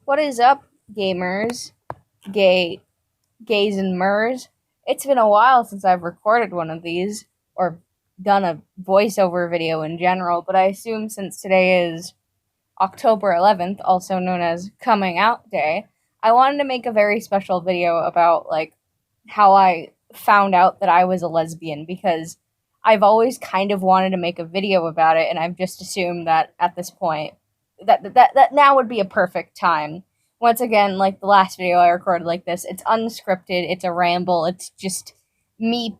What is up, gamers, gays and mers? It's been a while since I've recorded one of these, or done a voiceover video in general, but I assume since today is October 11th, also known as Coming Out Day, I wanted to make a very special video about, how I found out that I was a lesbian, because I've always kind of wanted to make a video about it, and I've just assumed that at this point, that now would be a perfect time. Once again, like the last video I recorded like this, it's unscripted, it's a ramble, it's just me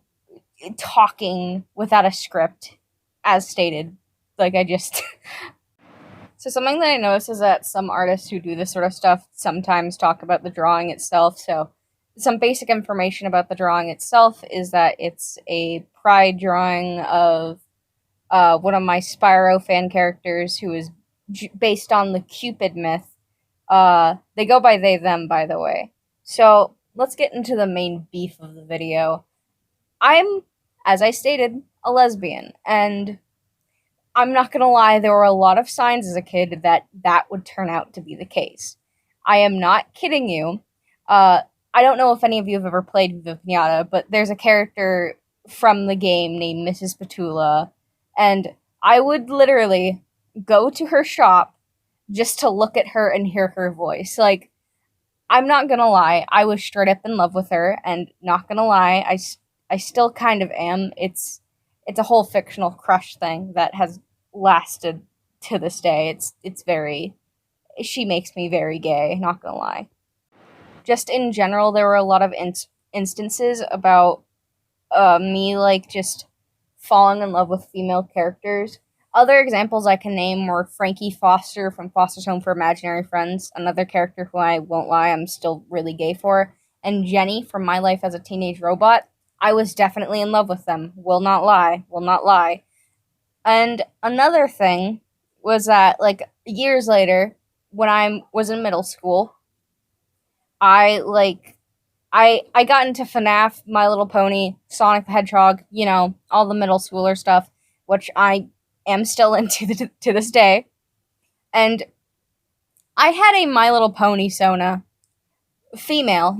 talking without a script, as stated. Like I just So something that I notice is that some artists who do this sort of stuff sometimes talk about the drawing itself. So some basic information about the drawing itself is that it's a pride drawing of one of my Spyro fan characters who is based on the Cupid myth. They go by they, them, by the way. So let's get into the main beef of the video. I'm, as I stated, a lesbian, and I'm not gonna lie, there were a lot of signs as a kid that would turn out to be the case. I am not kidding you. I don't know if any of you have ever played Viva Pinata, but there's a character from the game named Mrs. Petula, and I would literally go to her shop just to look at her and hear her voice. Like, I'm not gonna lie, I was straight up in love with her, and not gonna lie, I still kind of am. It's a whole fictional crush thing that has lasted to this day. It's very, she makes me very gay, not gonna lie. Just in general, there were a lot of instances about me just falling in love with female characters. Other examples I can name were Frankie Foster from Foster's Home for Imaginary Friends, another character who I won't lie, I'm still really gay for, and Jenny from My Life as a Teenage Robot. I was definitely in love with them. Will not lie. Will not lie. And another thing was that, years later, when I was in middle school, I got into FNAF, My Little Pony, Sonic the Hedgehog, all the middle schooler stuff, which I am still into to this day. And I had a My Little Pony Sona, female,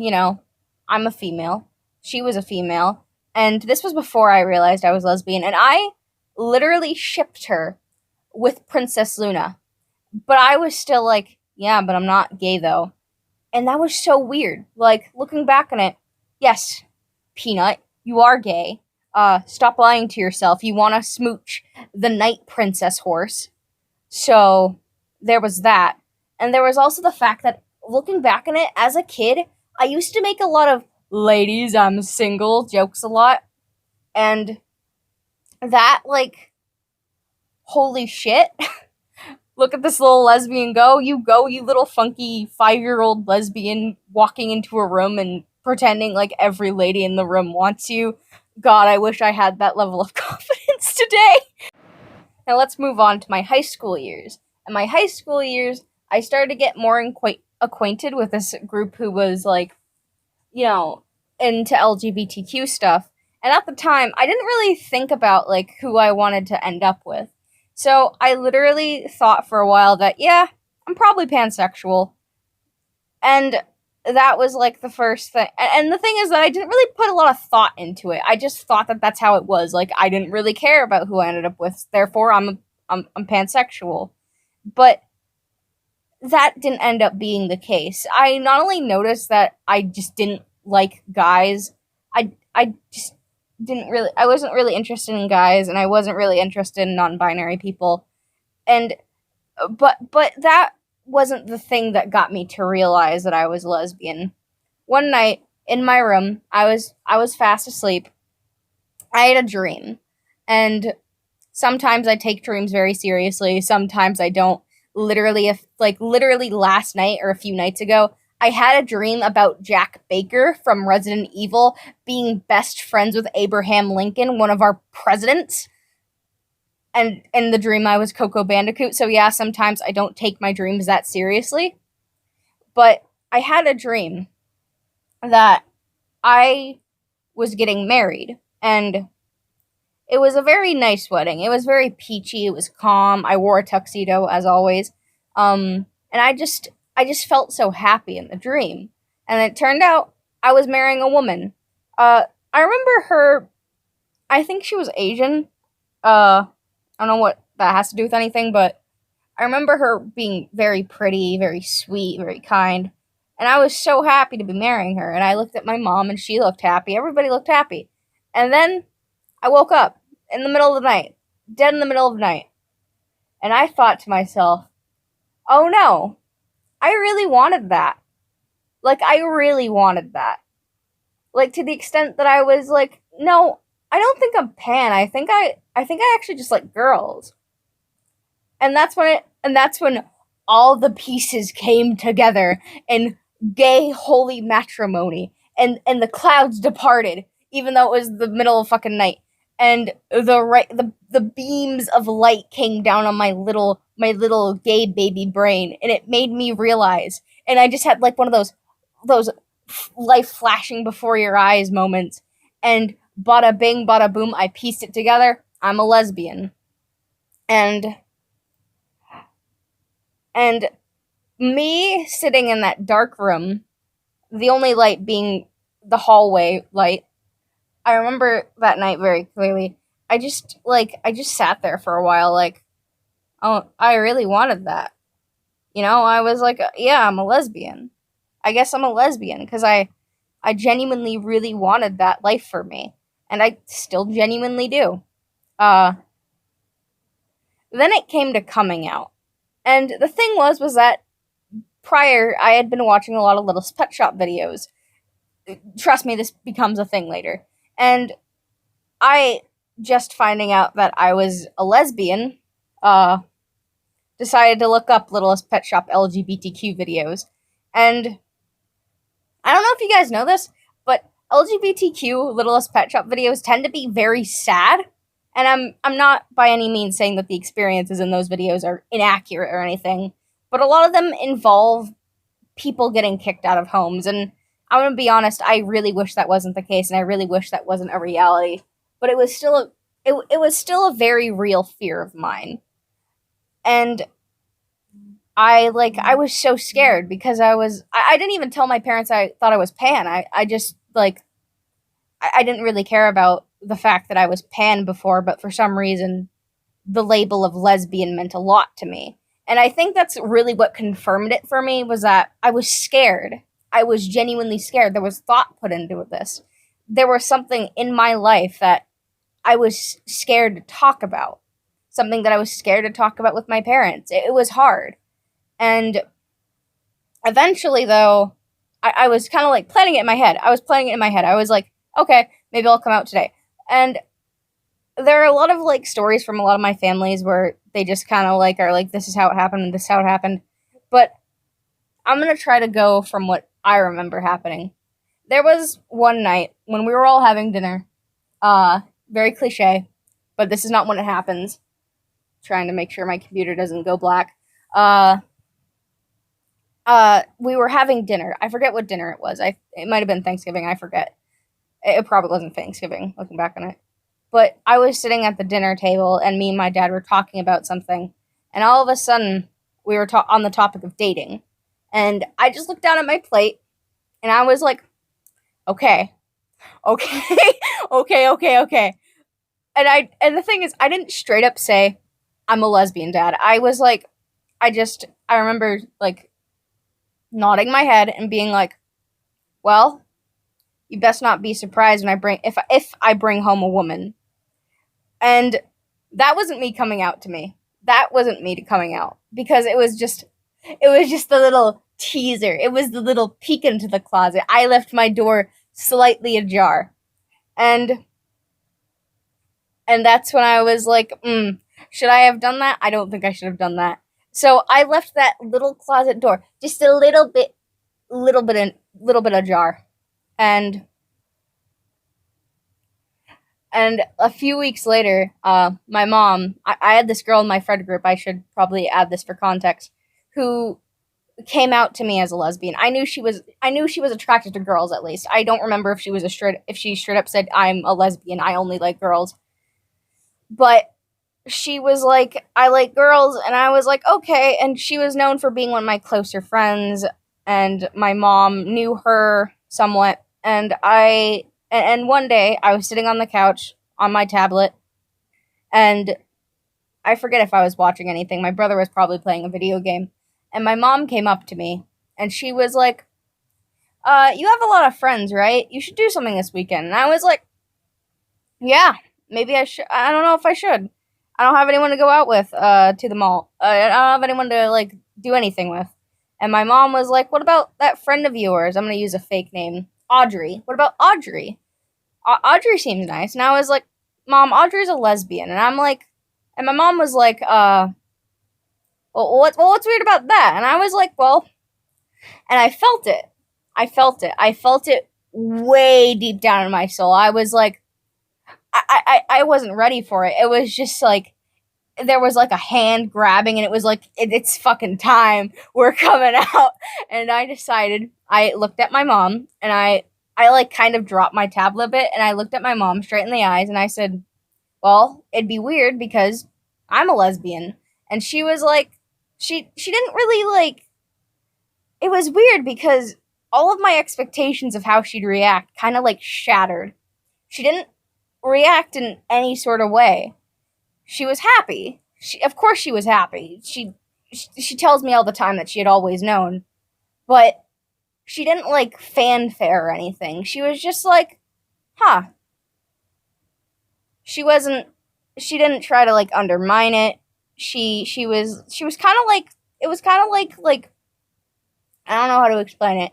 I'm a female. She was a female, and this was before I realized I was lesbian, and I literally shipped her with Princess Luna. But I was still like, yeah, but I'm not gay though. And that was so weird. Looking back on it, yes, Peanut, you are gay. Stop lying to yourself. You want to smooch the night princess horse. So, there was that. And there was also the fact that, looking back on it, as a kid, I used to make a lot of ladies, I'm single jokes a lot. And that, holy shit. Look at this little lesbian go, you little funky 5-year-old lesbian walking into a room and pretending like every lady in the room wants you. God, I wish I had that level of confidence today. Now let's move on to my high school years. In my high school years, I started to get more acquainted with this group who was into LGBTQ stuff. And at the time, I didn't really think about, who I wanted to end up with. So I literally thought for a while that, yeah, I'm probably pansexual. And that was, the first thing. And the thing is that I didn't really put a lot of thought into it. I just thought that that's how it was. I didn't really care about who I ended up with. Therefore, I'm pansexual. But that didn't end up being the case. I not only noticed that I just didn't like guys, I just I wasn't really interested in guys, and I wasn't really interested in non-binary people. And but that wasn't the thing that got me to realize that I was lesbian. One night in my room, I was fast asleep. I had a dream. And sometimes I take dreams very seriously, sometimes I don't. Literally last night or a few nights ago, I had a dream about Jack Baker from Resident Evil being best friends with Abraham Lincoln, one of our presidents. And in the dream, I was Coco Bandicoot. So yeah, sometimes I don't take my dreams that seriously. But I had a dream that I was getting married. And it was a very nice wedding. It was very peachy. It was calm. I wore a tuxedo, as always. And I I just felt so happy in the dream. And it turned out I was marrying a woman. I remember her, I think she was Asian. I don't know what that has to do with anything, but I remember her being very pretty, very sweet, very kind. And I was so happy to be marrying her. And I looked at my mom and she looked happy. Everybody looked happy. And then I woke up in the middle of the night, dead in the middle of the night. And I thought to myself, oh no, I really wanted that. Like, I really wanted that. Like, to the extent that I was like, no, I don't think I'm pan. I think I actually just like girls. And that's when all the pieces came together in gay holy matrimony, and the clouds departed, even though it was the middle of fucking night, and the beams of light came down on my little gay baby brain, and it made me realize, and I just had like one of those life flashing before your eyes moments, and bada bing bada boom, I pieced it together. I'm a lesbian. And And me sitting in that dark room, the only light being the hallway light, I remember that night very clearly. I just sat there for a while, like, oh, I really wanted that. I was like, yeah, I'm a lesbian. I guess I'm a lesbian because I genuinely really wanted that life for me, and I still genuinely do. Uh, then it came to coming out, and the thing was that prior I had been watching a lot of Little Pet Shop videos. Trust me, this becomes a thing later. And I, just finding out that I was a lesbian, uh, decided to look up Littlest Pet Shop LGBTQ videos. And I don't know if you guys know this, but LGBTQ Littlest Pet Shop videos tend to be very sad. And I'm not by any means saying that the experiences in those videos are inaccurate or anything, but a lot of them involve people getting kicked out of homes. And I'm gonna be honest, I really wish that wasn't the case, and I really wish that wasn't a reality. But it was still a very real fear of mine. And I was so scared because I didn't even tell my parents I thought I was pan. I just like I didn't really care about the fact that I was pan before, but for some reason the label of lesbian meant a lot to me. And I think that's really what confirmed it for me, was that I was scared. I was genuinely scared. There was thought put into this. There was something in my life that I was scared to talk about. Something that I was scared to talk about with my parents. It was hard. And eventually, though, I was kind of like planning it in my head. I was like, okay, maybe I'll come out today. And there are a lot of like stories from a lot of my families where they just kind of like are like, this is how it happened, and this is how it happened. But I'm gonna try to go from what I remember happening. There was one night when we were all having dinner. Very cliche, but this is not when it happens. Trying to make sure my computer doesn't go black. We were having dinner. I forget what dinner it was. It might have been Thanksgiving. I forget. It probably wasn't Thanksgiving, looking back on it. But I was sitting at the dinner table, and me and my dad were talking about something, and all of a sudden, we were on the topic of dating. And I just looked down at my plate, and I was like, okay, okay, okay. And the thing is, I didn't straight up say, I'm a lesbian, Dad. I was like, I remember, like, nodding my head and being like, well, you best not be surprised when if I bring home a woman. And that wasn't me coming out to me. That wasn't me coming out, because it was just the little teaser. It was the little peek into the closet. I left my door slightly ajar. And that's when I was like, should I have done that? I don't think I should have done that. So I left that little closet door just a little bit ajar. And a few weeks later, my mom, I had this girl in my friend group, I should probably add this for context, who came out to me as a lesbian. I knew she was attracted to girls, at least. I don't remember if she straight up said, I'm a lesbian, I only like girls. But she was like, I like girls, and I was like, okay. And she was known for being one of my closer friends, and my mom knew her somewhat. And one day I was sitting on the couch on my tablet, and I forget if I was watching anything. My brother was probably playing a video game, and my mom came up to me, and she was like, you have a lot of friends, right? You should do something this weekend. And I was like, yeah, maybe I should. I don't know if I should. I don't have anyone to go out with to the mall. I don't have anyone to like do anything with. And my mom was like, "What about that friend of yours? I'm gonna use a fake name, Audrey. What about Audrey? Audrey seems nice." And I was like, "Mom, Audrey's a lesbian." And I'm like, and my mom was like, what's weird about that?" And I was like, "Well," and I felt it. I felt it. I felt it way deep down in my soul. I was like, I wasn't ready for it. It was just like there was like a hand grabbing, and it was like it's fucking time. We're coming out. And I decided. I looked at my mom, and I like kind of dropped my tablet a bit, and I looked at my mom straight in the eyes, and I said, "Well, it'd be weird because I'm a lesbian." And she was like, she didn't really like. It was weird because all of my expectations of how she'd react kind of like shattered. She didn't react in any sort of way. She was happy. Of course she was happy. She tells me all the time that she had always known, but she didn't like fanfare or anything. She was just like, "Huh." She wasn't. She didn't try to like undermine it. She was kind of like it was kind of like I don't know how to explain it.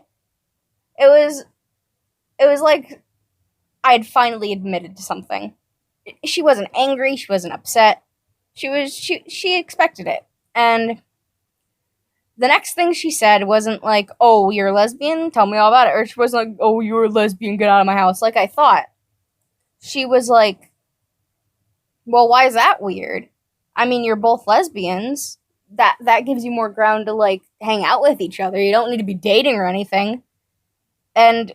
It was it was like I had finally admitted to something. She wasn't angry. She wasn't upset. She expected it. And the next thing she said wasn't like, "Oh, you're a lesbian? Tell me all about it." Or she wasn't like, "Oh, you're a lesbian, get out of my house," like I thought. She was like, "Well, why is that weird? I mean, you're both lesbians. That gives you more ground to like hang out with each other. You don't need to be dating or anything." And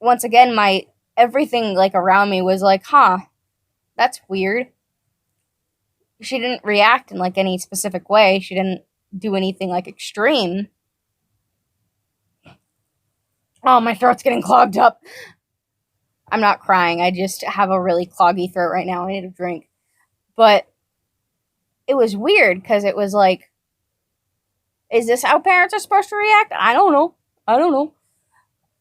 once again, my everything like around me was like, "Huh, that's weird." She didn't react in like any specific way. She didn't do anything like extreme. Oh, my throat's getting clogged up. I'm not crying. I just have a really cloggy throat right now. I need a drink. But it was weird because it was like, is this how parents are supposed to react? I don't know. I don't know.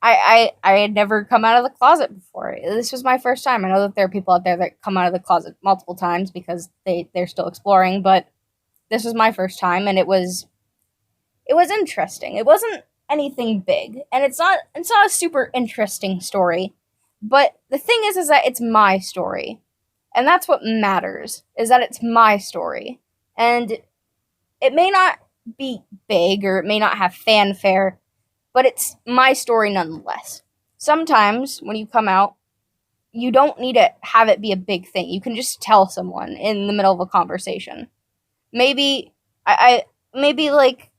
I had never come out of the closet before. This was my first time. I know that there are people out there that come out of the closet multiple times because they're still exploring, but this was my first time, and it was interesting. It wasn't anything big, and it's not a super interesting story. But the thing is that it's my story. And that's what matters, is that it's my story. And it may not be big or it may not have fanfare, but it's my story nonetheless. Sometimes when you come out, you don't need to have it be a big thing. You can just tell someone in the middle of a conversation. Maybe maybe like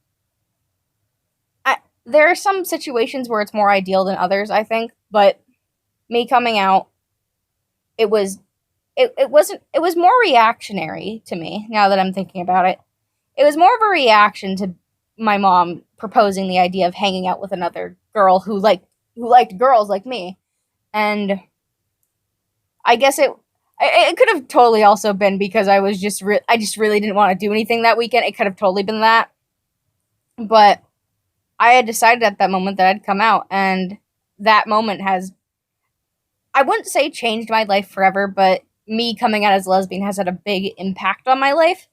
there are some situations where it's more ideal than others, I think, but me coming out, it was more reactionary to me now that I'm thinking about it. It was more of a reaction to my mom proposing the idea of hanging out with another girl who liked girls like me. And I guess it could have totally also been because I was I just really didn't want to do anything that weekend. It could have totally been that. But I had decided at that moment that I'd come out, and that moment has, I wouldn't say changed my life forever, but me coming out as a lesbian has had a big impact on my life.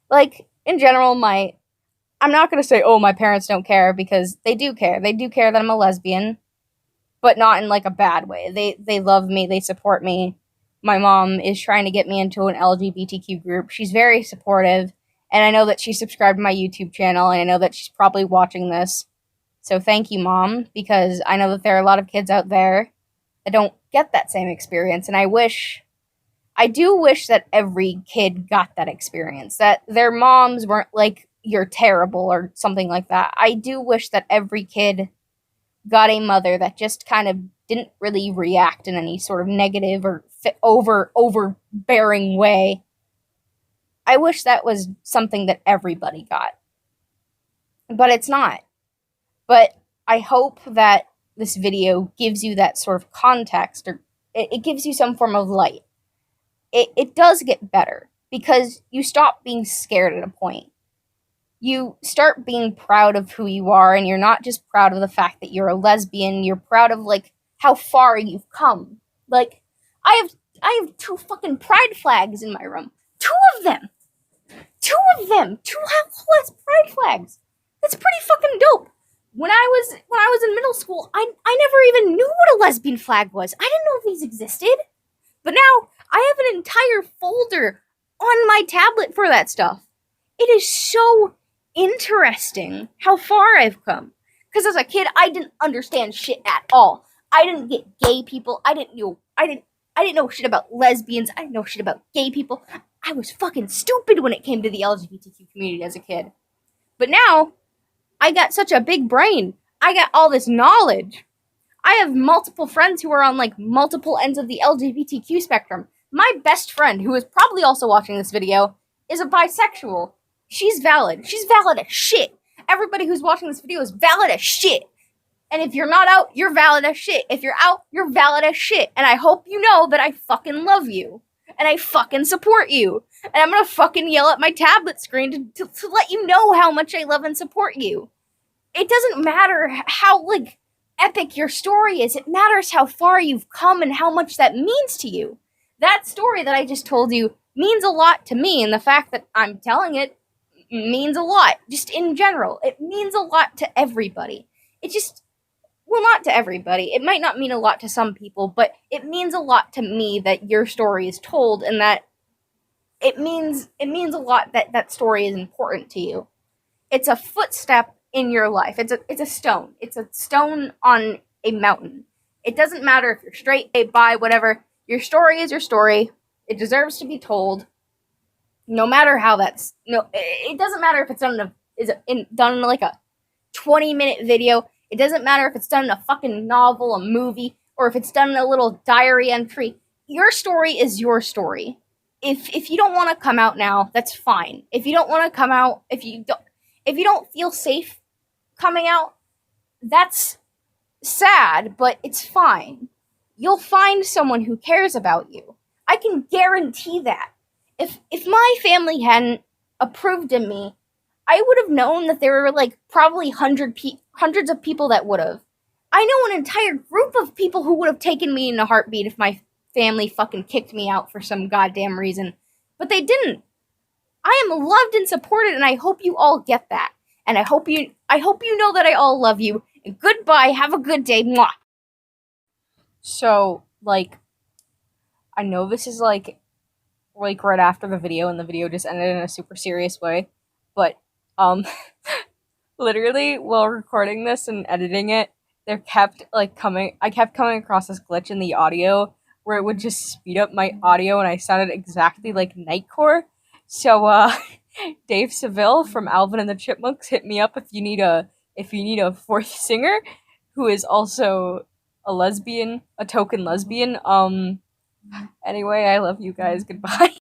Like, in general, I'm not going to say, "Oh, my parents don't care," because they do care. They do care that I'm a lesbian, but not in like a bad way. They love me, they support me. My mom is trying to get me into an LGBTQ group. She's very supportive, and I know that she subscribed to my YouTube channel, and I know that she's probably watching this. So thank you, Mom, because I know that there are a lot of kids out there that don't get that same experience, and I do wish that every kid got that experience, that their moms weren't like, "You're terrible," or something like that. I do wish that every kid got a mother that just kind of didn't really react in any sort of negative or overbearing way. I wish that was something that everybody got. But it's not. But I hope that this video gives you that sort of context, or it gives you some form of light. It does get better because you stop being scared at a point. You start being proud of who you are, and you're not just proud of the fact that you're a lesbian, you're proud of, like, how far you've come. Like, I have 2 fucking pride flags in my room. 2 of them! 2 of them! 2 high-class pride flags! That's pretty fucking dope! When I was in middle school, I never even knew what a lesbian flag was. I didn't know if these existed. But now, I have an entire folder on my tablet for that stuff. It is so interesting how far I've come. Because as a kid, I didn't understand shit at all. I didn't get gay people. I didn't know shit about lesbians. I didn't know shit about gay people. I was fucking stupid when it came to the LGBTQ community as a kid. But now, I got such a big brain. I got all this knowledge. I have multiple friends who are on, like, multiple ends of the LGBTQ spectrum. My best friend, who is probably also watching this video, is a bisexual. She's valid. She's valid as shit. Everybody who's watching this video is valid as shit. And if you're not out, you're valid as shit. If you're out, you're valid as shit. And I hope you know that I fucking love you. And I fucking support you. And I'm gonna fucking yell at my tablet screen to let you know how much I love and support you. It doesn't matter how, like, epic your story is. It matters how far you've come and how much that means to you. That story that I just told you means a lot to me, and the fact that I'm telling it means a lot. Just in general, it means a lot to everybody. It just, well, not to everybody. It might not mean a lot to some people, but it means a lot to me that your story is told, and that it means a lot that that story is important to you. It's a footstep in your life. It's a stone. It's a stone on a mountain. It doesn't matter if you're straight, gay, bi, whatever. Your story is your story. It deserves to be told. No matter how that's it doesn't matter if it's done in like a 20-minute video. It doesn't matter if it's done in a fucking novel, a movie, or if it's done in a little diary entry. Your story is your story. If you don't want to come out now, that's fine. If you don't want to come out, if you don't feel safe coming out, that's sad, but it's fine. You'll find someone who cares about you. I can guarantee that. If my family hadn't approved of me, I would have known that there were, like, probably hundreds of people that would have. I know an entire group of people who would have taken me in a heartbeat if my family fucking kicked me out for some goddamn reason. But they didn't. I am loved and supported, and I hope you all get that. And I hope you know that I all love you. And goodbye. Have a good day. Mwah. So, like, I know this is like right after the video, and the video just ended in a super serious way. But, literally, while recording this and editing it, I kept coming across this glitch in the audio where it would just speed up my audio and I sounded exactly like Nightcore. So, Dave Seville from Alvin and the Chipmunks, hit me up if you need a fourth singer who is also a token lesbian. Anyway, I love you guys. Goodbye.